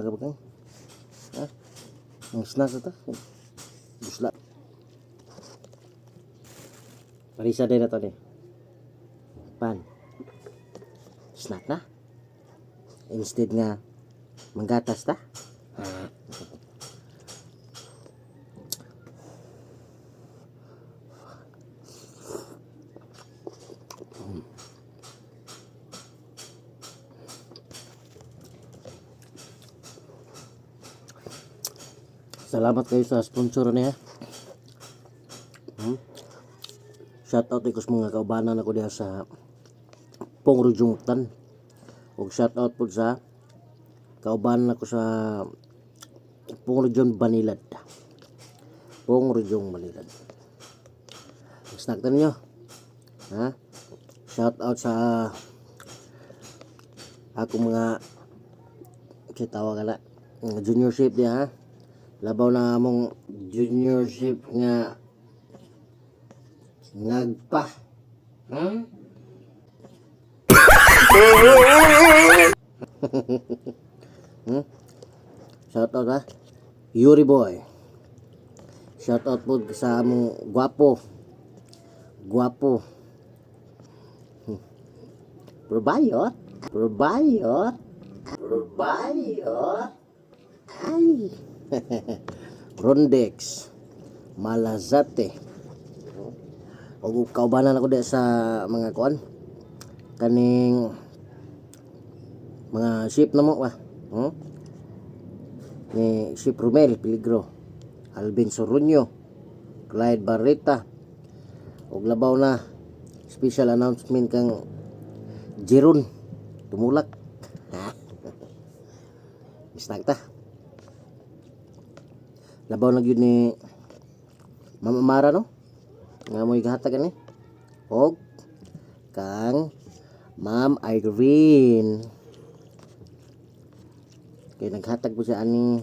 ka ba kang? Ha? Ang snack ito. Busla. Marisa din na to ni. Pan. Snack na. Instead nga manggatas ta. Salamat kayo sa sponsor niya. Shout out ikos mga kaubanan ako diha sa Pongrujungtan. Ug shout out po sa kaubanan ako sa Pongrujung Banilad. Pongrujung Banilad. Snack ta ninyo. Ha? Shout out sa ako mga kitawa kana junior ship diha ha. Labaw na among juniorship nga nagpa. Shout out ha. Yuri boy. Shout out po sa among gwapo. Gwapo. Probayot. Probayot. Probayot. Ay. Rondex Malazate. O kaubanan ako di sa mga kuan kaning mga ship na mo ba ni Ship Romel Peligro, Alvin Sorunyo, Clyde Barreta. Og labaw na special announcement kang Jeron tumulak. Mistak ta. Labaw na gyud ni Mama Mara no nga mo gihatag ani og kang Ma'am Irene kay naghatag po siya ani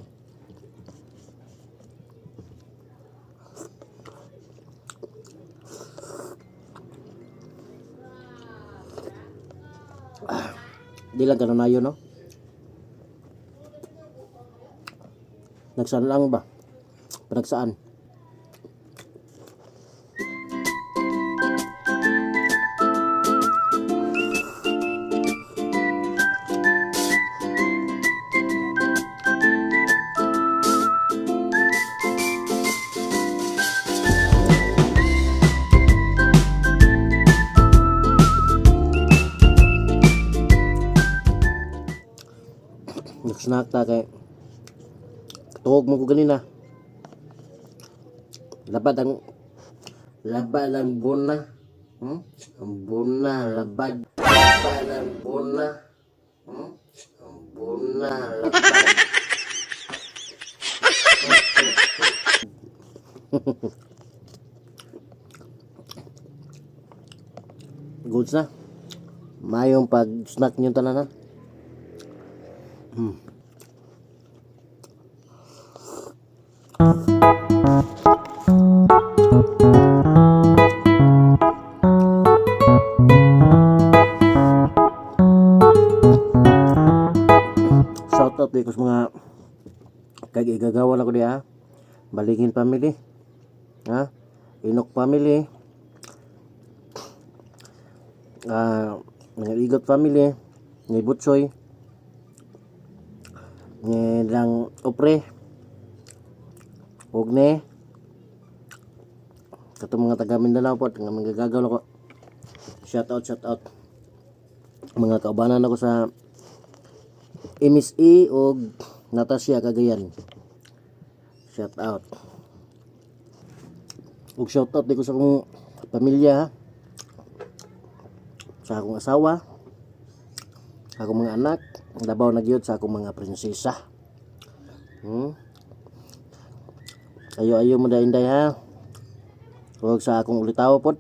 di lang ganun na yun no. Nagsaan lang ba panagsaan. Nagsnack ta kay tuwag mo ko ganina. Labad ang buna. Ang buna, labad. Labad ang buna. Ang buna, labad. Goods na. Mayong pag-snack nyo tanan na. Shout out dito sa mga kagigagawan ako diha. Balingin family. Ha? Inok family. Mga Igot family. Ni Butsoy. Ni lang Opre. Ogne. Katong mga taga Mindanao po, nga manggagagaw ako. Shout out. Mga kaubanan ako sa MSE o Natasha Cagayan. Shout out. Ug shout out dito sa akong pamilya ha. Sa akong asawa, akong mga anak, labaw na gyud sa akong mga prinsesa. Ayo mo dainday ha. Ug sa akong ulitaw pod.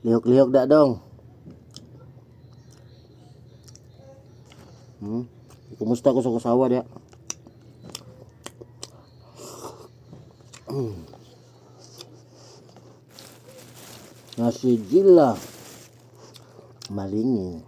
Lihok-lihok da dong. Kumusta ko sa kasawa dia? Nasi Jilla Malingin.